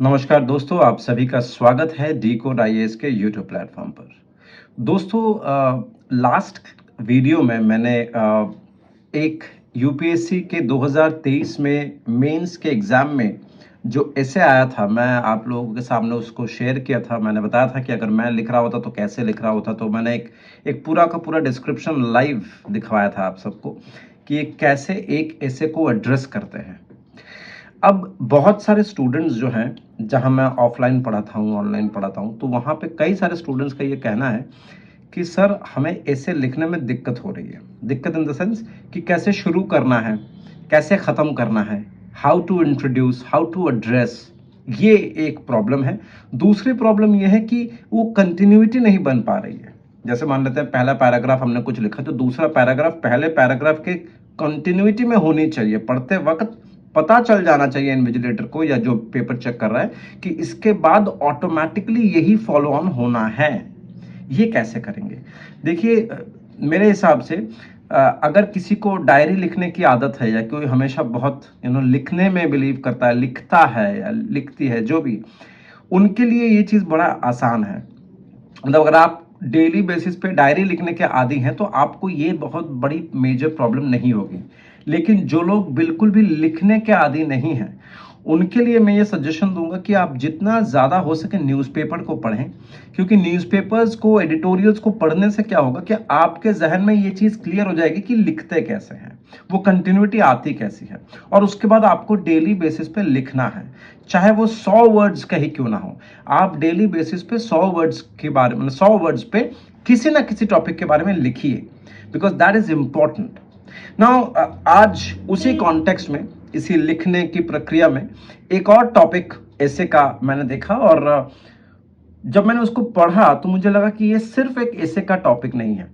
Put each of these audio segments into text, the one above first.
नमस्कार दोस्तों, आप सभी का स्वागत है डी कोड आईएएस के यूट्यूब प्लेटफॉर्म पर। दोस्तों, लास्ट वीडियो में मैंने एक यूपीएससी के 2023 में मेंस के एग्ज़ाम में जो ऐसे आया था, मैं आप लोगों के सामने उसको शेयर किया था। मैंने बताया था कि अगर मैं लिख रहा होता तो कैसे लिख रहा होता। तो मैंने एक पूरा का पूरा डिस्क्रिप्शन लाइव दिखवाया था आप सबको कि ये कैसे एक ऐसे को एड्रेस करते हैं। अब बहुत सारे स्टूडेंट्स जो हैं, जहाँ मैं ऑफलाइन पढ़ाता हूँ, ऑनलाइन पढ़ाता हूँ, तो वहाँ पे कई सारे स्टूडेंट्स का ये कहना है कि सर हमें ऐसे लिखने में दिक्कत हो रही है। दिक्कत इन द सेंस कि कैसे शुरू करना है, कैसे ख़त्म करना है, how to introduce, how to address, ये एक प्रॉब्लम है। दूसरी प्रॉब्लम ये है कि वो कंटिन्यूटी नहीं बन पा रही है। जैसे मान लेते हैं पहला पैराग्राफ हमने कुछ लिखा, तो दूसरा पैराग्राफ पहले पैराग्राफ के कंटिन्यूटी में होनी चाहिए। पढ़ते वक्त पता चल जाना चाहिए इन्विजिलेटर को या जो पेपर चेक कर रहा है कि इसके बाद ऑटोमेटिकली यही फॉलो ऑन होना है। ये कैसे करेंगे? देखिए, मेरे हिसाब से अगर किसी को डायरी लिखने की आदत है या कोई हमेशा बहुत लिखने में बिलीव करता है, लिखता है या लिखती है, जो भी, उनके लिए ये चीज़ बड़ा आसान है। मतलब अगर आप डेली बेसिस पे डायरी लिखने के आदी हैं तो आपको ये बहुत बड़ी मेजर प्रॉब्लम नहीं होगी। लेकिन जो लोग बिल्कुल भी लिखने के आदी नहीं हैं, उनके लिए मैं ये सजेशन दूंगा कि आप जितना ज़्यादा हो सके न्यूज़पेपर को पढ़ें। क्योंकि न्यूज़पेपर्स को, एडिटोरियल्स को पढ़ने से क्या होगा कि आपके जहन में ये चीज़ क्लियर हो जाएगी कि लिखते कैसे हैं, वो कंटिन्यूटी आती कैसी है, और उसके बाद आपको डेली बेसिस पे लिखना है। चाहे वो 100 वर्ड्स का ही क्यों ना हो, आप डेली बेसिस पे 100 वर्ड्स के बारे में, 100 वर्ड्स पे किसी ना किसी टॉपिक के बारे में लिखिए, because that is important. Now आज उसी कॉन्टेक्स्ट में, इसी लिखने की प्रक्रिया में, एक और टॉपिक ऐसे का मैंने देखा, और जब मैंने उसको पढ़ा तो मुझे लगा कि ये सिर्फ एक ऐसे का टॉपिक नहीं है।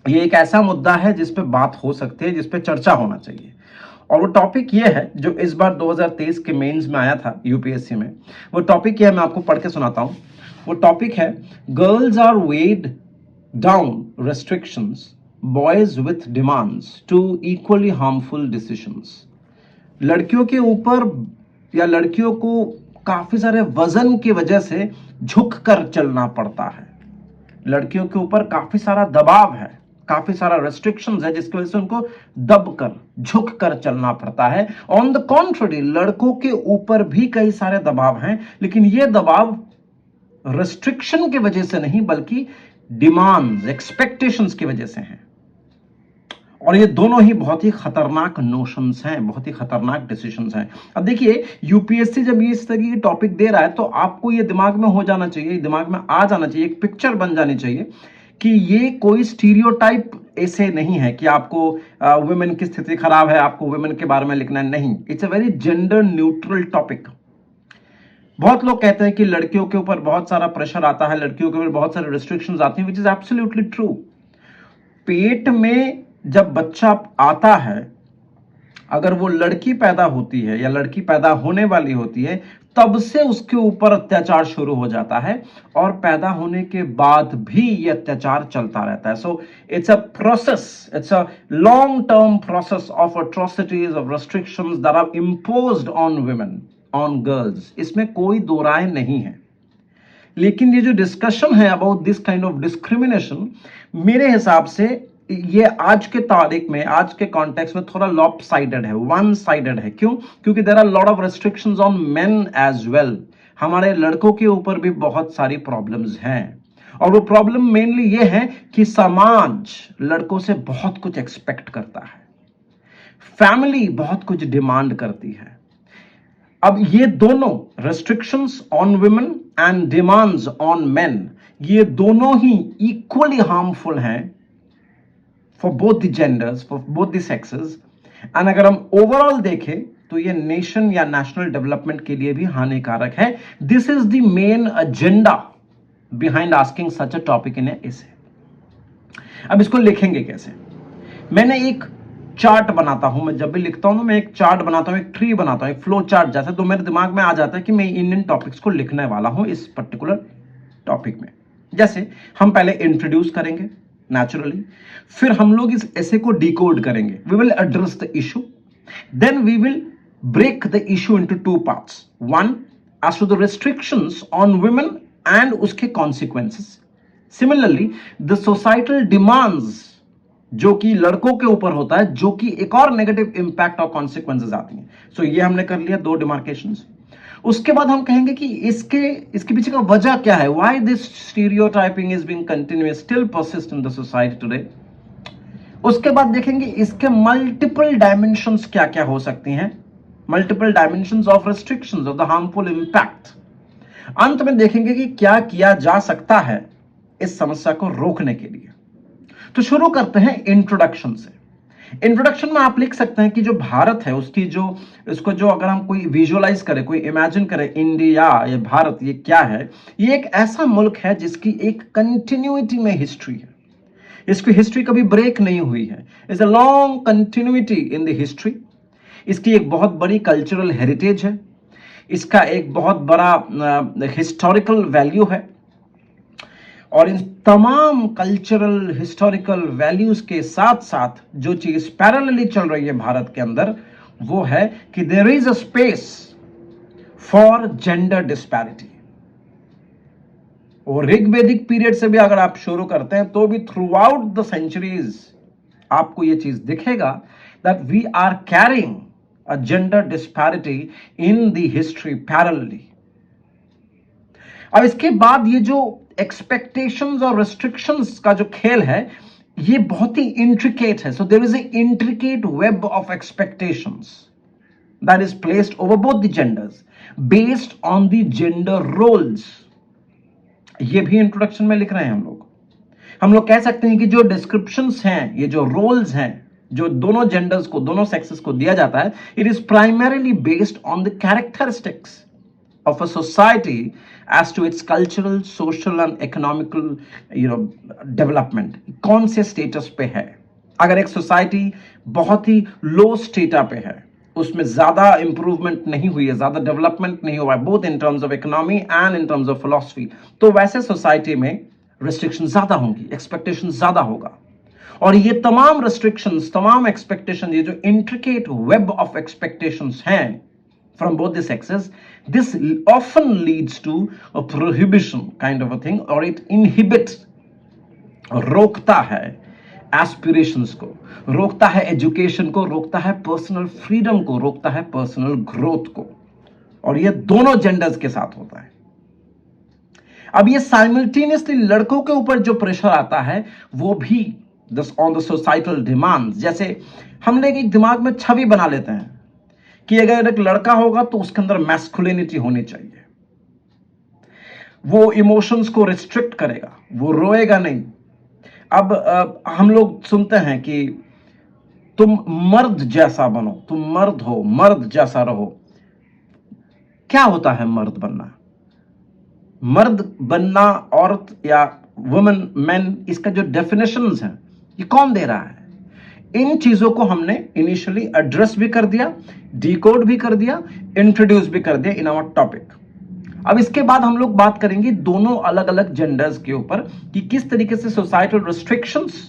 ये एक ऐसा मुद्दा है जिस पे बात हो सकती है, जिस पे चर्चा होना चाहिए। और वो टॉपिक ये है जो इस बार 2023 के मेंस में आया था यूपीएससी में। वो टॉपिक ये है, मैं आपको पढ़ के सुनाता हूं। वो टॉपिक है, girls are weighed down restrictions, boys with demands to equally harmful decisions. लड़कियों के ऊपर या लड़कियों को काफी सारे वजन की वजह से झुक कर चलना पड़ता है। लड़कियों के ऊपर काफी सारा दबाव है, काफी सारा रेस्ट्रिक्शंस है, जिसकी वजह से उनको दब कर, झुक कर चलना पड़ता है। ऑन द कॉन्ट्ररी, लड़कों के ऊपर भी कई सारे दबाव हैं, लेकिन ये दबाव रेस्ट्रिक्शन की वजह से नहीं, बल्कि डिमांड्स, एक्सपेक्टेशंस की वजह से हैं। और ये दोनों ही बहुत ही खतरनाक नोशंस हैं, बहुत ही खतरनाक डिसीजंस हैं। अब देखिए, यूपीएससी जब ये इस तरह की टॉपिक दे रहा है तो आपको ये दिमाग में हो जाना चाहिए, दिमाग में आ जाना चाहिए, एक पिक्चर बन जानी चाहिए कि ये कोई स्टीरियोटाइप ऐसे नहीं है कि आपको वुमेन की स्थिति खराब है, आपको वुमेन के बारे में लिखना है। नहीं, it's a very gender neutral topic. बहुत लोग कहते हैं कि लड़कियों के ऊपर बहुत सारा प्रेशर आता है, लड़कियों के ऊपर बहुत सारे रिस्ट्रिक्शंस आती हैं, विच इज एब्सोल्युटली ट्रू। पेट में जब बच्चा आता है, अगर वो लड़की पैदा होती है या लड़की पैदा होने वाली होती है, तब से उसके ऊपर अत्याचार शुरू हो जाता है, और पैदा होने के बाद भी ये अत्याचार चलता रहता है। So it's a process, it's a long term process of atrocities, of restrictions that are imposed on women, on girls. इसमें कोई दो राय नहीं है। लेकिन ये जो डिस्कशन है about this kind of discrimination, मेरे हिसाब से ये आज के तारीख में, आज के कॉन्टेक्स्ट में थोड़ा लॉप साइडेड है, वन साइडेड है। क्यों? क्योंकि there are lot of restrictions on men as well. हमारे लड़कों के ऊपर भी बहुत सारी प्रॉब्लम्स हैं, और वो प्रॉब्लम मेनली ये है कि समाज लड़कों से बहुत कुछ एक्सपेक्ट करता है, फैमिली बहुत कुछ डिमांड करती है। अब ये दोनों, restrictions on women and demands on main, ये दोनों ही इक्वली हार्मफुल हैं for both the genders, for both the sexes. And अगर हम ओवरऑल देखें तो ये नेशन या नेशनल डेवलपमेंट के लिए भी हानिकारक है। This is the main agenda behind asking such a topic in essay. अब इसको लिखेंगे कैसे? मैंने एक चार्ट बनाता हूं, मैं जब भी लिखता हूं ना, मैं एक चार्ट बनाता हूं, एक ट्री बनाता हूं, एक फ्लो चार्ट जैसा, तो मेरे दिमाग में आ जाता है कि मैं इन टॉपिक्स को लिखने वाला हूं इस पर्टिकुलर टॉपिक में। जैसे हम पहले इंट्रोड्यूस करेंगे नेचुरली, फिर हम लोग इस ऐसे को डिकोड करेंगे, we will address the issue, then we will break the issue into two parts. One, as to the restrictions on women and उसके consequences. Similarly, the societal demands जो कि लड़कों के ऊपर होता है, जो कि एक और नेगेटिव इंपैक्ट और कॉन्सिक्वेंसेस आती हैं. सो ये हमने कर लिया दो डिमार्केशंस. उसके बाद हम कहेंगे कि इसके पीछे का वजह क्या है, why this stereotyping is being continuous still persist in the society today. उसके बाद देखेंगे इसके मल्टीपल डायमेंशंस क्या क्या हो सकती हैं, multiple dimensions of restrictions of the harmful impact. अंत में देखेंगे कि क्या किया जा सकता है इस समस्या को रोकने के लिए. तो शुरू करते हैं इंट्रोडक्शन से. इंट्रोडक्शन में आप लिख सकते हैं कि जो भारत है उसकी जो इसको जो अगर हम कोई विजुअलाइज करें, कोई इमेजिन करें, इंडिया ये भारत ये क्या है, ये एक ऐसा मुल्क है जिसकी एक कंटिन्यूटी में हिस्ट्री है. इसकी हिस्ट्री कभी ब्रेक नहीं हुई है. It's a long continuity in the history. इसकी एक बहुत बड़ी कल्चरल हेरिटेज है. इसका एक बहुत बड़ा हिस्टोरिकल वैल्यू है. और इन तमाम कल्चरल हिस्टोरिकल वैल्यूज के साथ साथ जो चीज पैरेलली चल रही है भारत के अंदर, वो है कि there is a space for gender disparity. और ऋग्वेदिक पीरियड से भी अगर आप शुरू करते हैं तो भी थ्रू आउट द सेंचुरीज आपको ये चीज दिखेगा that we are carrying a gender disparity in the history parallelly. अब इसके बाद ये जो एक्सपेक्टेशंस और रिस्ट्रिक्शंस का जो खेल है ये बहुत ही इंट्रिकेट है. So there is a intricate web of expectations that is placed over both the genders based on the gender roles. ये भी इंट्रोडक्शन में लिख रहे हैं हम लोग कह सकते हैं कि जो डिस्क्रिप्शंस हैं, ये जो रोल्स हैं जो दोनों जेंडर्स को, दोनों सेक्सेस को दिया जाता है, it is primarily based on the characteristics of a society as to its cultural, social and economical development. कौन से स्टेटस पे है. अगर एक सोसाइटी बहुत ही लो स्टेटा पे है, उसमें ज्यादा इंप्रूवमेंट नहीं हुई है, ज्यादा डेवलपमेंट नहीं हुआ है, both in terms of economy and in terms of philosophy, तो वैसे सोसाइटी में रिस्ट्रिक्शन ज्यादा होंगी, एक्सपेक्टेशन ज्यादा होगा. और ये तमाम रिस्ट्रिक्शंस, तमाम एक्सपेक्टेशन, ये जो इंट्रिकेट वेब ऑफ एक्सपेक्टेशंस हैं from both the sexes, this often leads to a prohibition kind of a thing, or it inhibits, रोकता है एस्पिरेशंस को, रोकता है एजुकेशन को, रोकता है पर्सनल फ्रीडम को, रोकता है पर्सनल ग्रोथ को. और ये दोनों जेंडर्स के साथ होता है. अब ये साइमल्टेनियसली लड़कों के ऊपर जो प्रेशर आता है वो भी ऑन द सोसाइटल डिमांड्स. जैसे हम लोग एक दिमाग में छवि बना लेते हैं कि अगर एक लड़का होगा तो उसके अंदर मैस्कुलिनिटी होनी चाहिए, वो इमोशंस को रिस्ट्रिक्ट करेगा, वो रोएगा नहीं. अब हम लोग सुनते हैं कि तुम मर्द जैसा बनो, तुम मर्द हो, मर्द जैसा रहो. क्या होता है मर्द बनना? मर्द बनना, औरत या वुमेन, मैन, इसका जो डेफिनेशंस हैं ये कौन दे रहा है? इन चीजों को हमने इनिशियली एड्रेस भी कर दिया, डिकोड भी कर दिया, इंट्रोड्यूस भी कर दिया इन आवर टॉपिक. अब इसके बाद हम लोग बात करेंगे दोनों अलग अलग जेंडर्स के ऊपर कि किस तरीके से सोसाइटल रिस्ट्रिक्शंस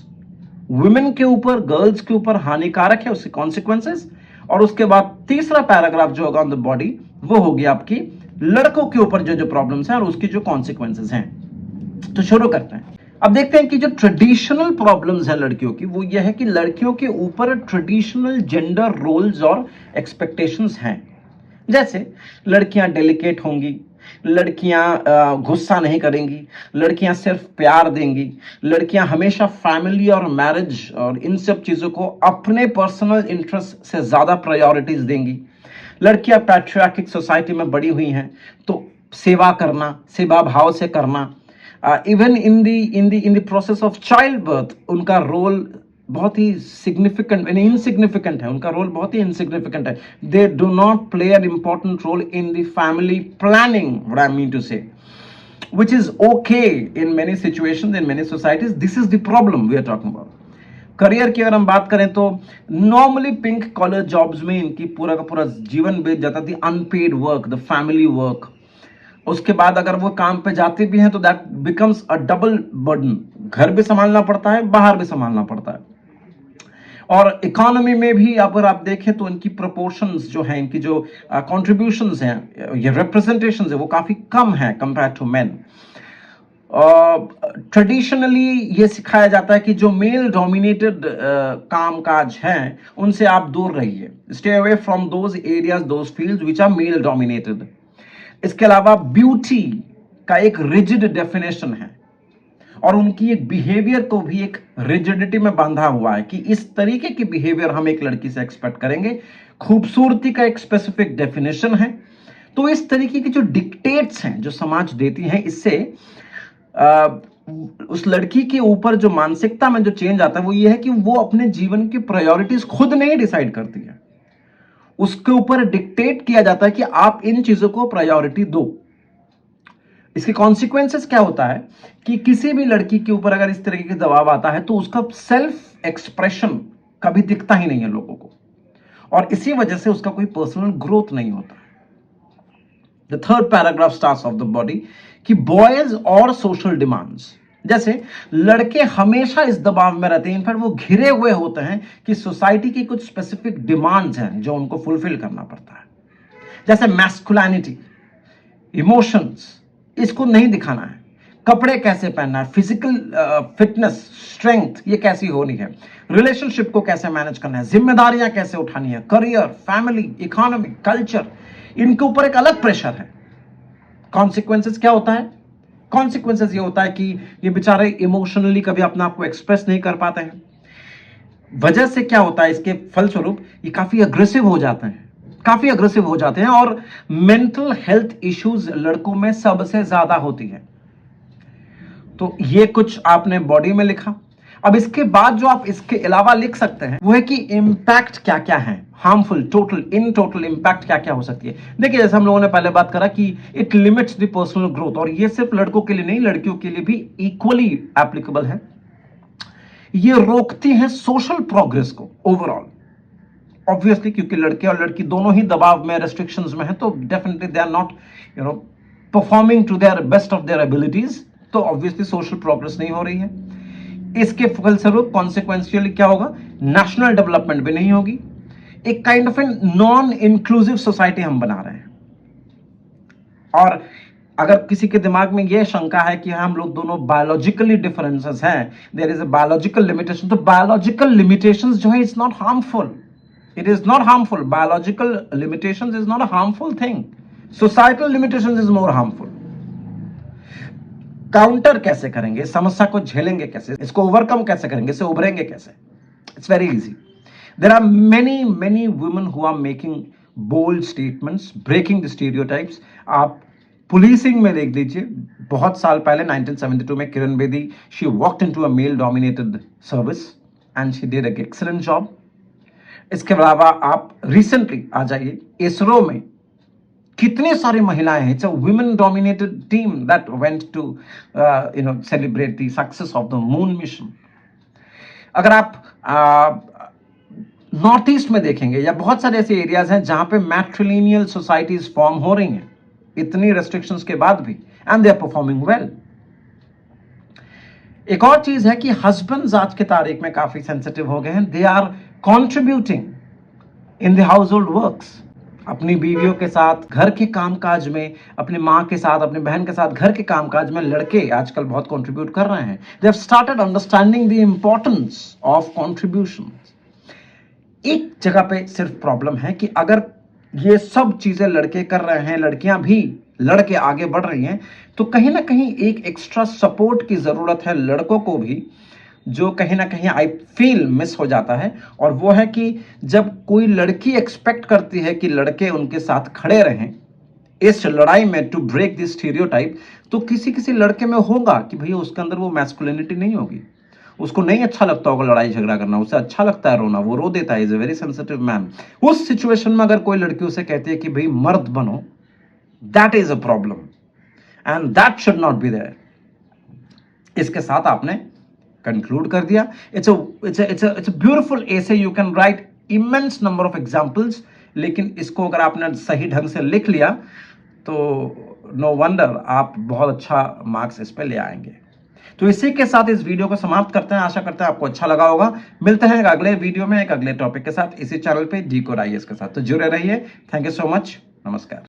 वुमेन के ऊपर, गर्ल्स के ऊपर हानिकारक है, उसके कॉन्सिक्वेंसेस. और उसके बाद तीसरा पैराग्राफ जो होगा ऑन द बॉडी वो होगी आपकी लड़कों के ऊपर जो जो प्रॉब्लम्स हैं और उसकी जो कॉन्सिक्वेंसेस हैं. तो शुरू करते हैं. अब देखते हैं कि जो ट्रेडिशनल प्रॉब्लम्स है लड़कियों की, वो ये है कि लड़कियों के ऊपर ट्रेडिशनल जेंडर रोल्स और एक्सपेक्टेशंस हैं. जैसे लड़कियां डेलिकेट होंगी, लड़कियां गुस्सा नहीं करेंगी, लड़कियां सिर्फ प्यार देंगी, लड़कियां हमेशा फैमिली और मैरिज और इन सब चीज़ों को अपने पर्सनल इंटरेस्ट से ज़्यादा प्रायोरिटीज देंगी. लड़कियां पैट्रियार्किक सोसाइटी में बड़ी हुई हैं तो सेवा करना, सेवा भाव से करना, even in the process of child birth उनका रोल बहुत ही सिग्निफिकेंट, इनसिग्निफिकेंट है, उनका रोल बहुत ही इनसिग्निफिकेंट है. They do not play an important role in the family planning, what I mean to say, which is okay in many situations, in many societies. This is the problem we are talking about. Career की अगर हम बात करें तो normally pink collar jobs में इनकी पूरा का पूरा जीवन बीत जाता थी. Unpaid work, the family work. उसके बाद अगर वो काम पे जाते भी हैं तो that becomes a double burden. घर भी संभालना पड़ता है, बाहर भी संभालना पड़ता है. और इकोनॉमी में भी अगर आप देखें तो इनकी प्रोपोर्शंस जो हैं, इनकी जो कंट्रीब्यूशंस हैं, ये रिप्रेजेंटेशंस है, वो काफ़ी कम है कंपेयर टू मेन। ट्रेडिशनली ये सिखाया जाता है कि जो मेल डोमिनेटेड काम काज हैं उनसे आप दूर रहिए, stay away from those areas, those fields which are male dominated. इसके अलावा ब्यूटी का एक रिजिड डेफिनेशन है और उनकी एक बिहेवियर को भी एक रिजिडिटी में बांधा हुआ है कि इस तरीके की बिहेवियर हम एक लड़की से एक्सपेक्ट करेंगे। खूबसूरती का एक स्पेसिफिक डेफिनेशन है। तो इस तरीके की जो डिक्टेट्स हैं जो समाज देती हैं, इससे उस लड़की के ऊपर जो मानसिकता में जो चेंज आता है वो ये है कि वो अपने जीवन की प्रायोरिटीज खुद नहीं डिसाइड करती है, उसके ऊपर डिक्टेट किया जाता है कि आप इन चीजों को प्रायोरिटी दो। इसके कॉन्सिक्वेंसेस क्या होता है कि किसी भी लड़की के ऊपर अगर इस तरीके का दबाव आता है तो उसका सेल्फ एक्सप्रेशन कभी दिखता ही नहीं है लोगों को, और इसी वजह से उसका कोई पर्सनल ग्रोथ नहीं होता। The third paragraph starts of the body कि बॉयज और सोशल डिमांड्स, जैसे लड़के हमेशा इस दबाव में रहते हैं, इनफैक्ट वो घिरे हुए होते हैं कि सोसाइटी की कुछ स्पेसिफिक डिमांड्स हैं जो उनको फुलफिल करना पड़ता है, जैसे मैस्कुलिनिटी, इमोशंस, इसको नहीं दिखाना है, कपड़े कैसे पहनना है, फिजिकल फिटनेस, स्ट्रेंथ ये कैसी होनी है, रिलेशनशिप को कैसे मैनेज करना है, जिम्मेदारियां कैसे उठानी है, करियर, फैमिली, इकोनॉमी, कल्चर, इनके ऊपर एक अलग प्रेशर है। कॉन्सिक्वेंसेस क्या होता है? कॉन्सिक्वेंसेस ये होता है कि ये बेचारे इमोशनली कभी अपने आप को एक्सप्रेस नहीं कर पाते हैं। वजह से क्या होता है, इसके फलस्वरूप ये काफी अग्रेसिव हो जाते हैं, और मेंटल हेल्थ इश्यूज लड़कों में सबसे ज्यादा होती है। तो ये कुछ आपने बॉडी में लिखा। अब इसके बाद जो आप इसके अलावा लिख सकते हैं वो है कि इंपैक्ट क्या क्या है, हार्मफुल, इन टोटल इंपैक्ट क्या क्या हो सकती है। देखिए, जैसे हम लोगों ने पहले बात करा कि it limits the personal growth, और ये सिर्फ लड़कों के लिए नहीं, लड़कियों के लिए भी इक्वली एप्लीकेबल है। ये रोकती है सोशल प्रोग्रेस को ओवरऑल, ऑब्वियसली, क्योंकि लड़के और लड़की दोनों ही दबाव में, रेस्ट्रिक्शंस में है, तो definitely they are not performing to their best of their abilities, तो ऑब्वियसली सोशल प्रोग्रेस नहीं हो रही है। इसके फलस्वरूप कॉन्सिक्वेंशियली क्या होगा, नेशनल डेवलपमेंट भी नहीं होगी, एक kind of an non inclusive society हम बना रहे हैं। और अगर किसी के दिमाग में यह शंका है कि हम लोग दोनों बायोलॉजिकली डिफरेंसेस हैं, there is a biological limitation, तो बायोलॉजिकल लिमिटेशंस जो है it's not harmful, it is not harmful, biological limitations is not a harmful thing, societal limitations is more harmful. Counter कैसे करेंगे, समस्या को झेलेंगे कैसे, इसको ओवरकम कैसे करेंगे, इससे उभरेंगे कैसे? It's very easy. There are many women who are making bold statements, breaking the stereotypes. आप पुलिसिंग में देख लीजिए, बहुत साल पहले 1972 में Kiran Bedi, she walked into a male dominated service and she did an excellent job. इसके अलावा आप रिसेंटली आ जाइए, इसरो में कितनी सारी महिलाएं हैं, it's a women dominated team that went to celebrate the success of the moon mission. अगर आप नॉर्थ ईस्ट में देखेंगे, या बहुत सारे ऐसे एरियाज हैं जहां पे मैट्रिलिनियल सोसाइटीज फॉर्म हो रही हैं इतनी रेस्ट्रिक्शंस के बाद भी, and they are performing well. एक और चीज है कि हस्बैंड्स आज के तारीख में काफी सेंसिटिव हो गए हैं, they are contributing in the household works, अपनी बीवियों के साथ घर के कामकाज में, अपनी माँ के साथ, अपनी बहन के साथ घर के कामकाज में लड़के आजकल बहुत कंट्रीब्यूट कर रहे हैं। They have started understanding the importance of contribution. एक जगह पे सिर्फ प्रॉब्लम है कि अगर ये सब चीजें लड़के कर रहे हैं, लड़कियां भी लड़के आगे बढ़ रही हैं, तो कहीं ना कहीं एक एक्स्ट्रा सपोर्ट की जरूरत है लड़कों को भी, जो कहीं ना कहीं आई फील मिस हो जाता है। और वो है कि जब कोई लड़की एक्सपेक्ट करती है कि लड़के उनके साथ खड़े रहें इस लड़ाई में टू ब्रेक दिस स्टीरियोटाइप, तो किसी किसी लड़के में होगा कि भैया उसके अंदर वो मैस्कुलिनिटी नहीं होगी, उसको नहीं अच्छा लगता होगा लड़ाई झगड़ा करना, उसे अच्छा लगता है रोना, वो रो देता है, is a very sensitive man. उस सिचुएशन में अगर कोई लड़की उसे कहती है कि भाई मर्द बनो, that is a problem and that should not be there. इसके साथ आपने कंक्लूड कर दिया। It's a beautiful essay, you can write immense number of examples, लेकिन इसको अगर आपने सही ढंग से लिख लिया तो नो वंडर आप बहुत अच्छा मार्क्स इस पे ले आएंगे। तो इसी के साथ इस वीडियो को समाप्त करते हैं। आशा करते हैं आपको अच्छा लगा होगा। मिलते हैं एक अगले वीडियो में एक अगले टॉपिक के साथ इसी चैनल पे डी कोड आईएएस के साथ। तो जुड़े रहिए। Thank you so much. नमस्कार।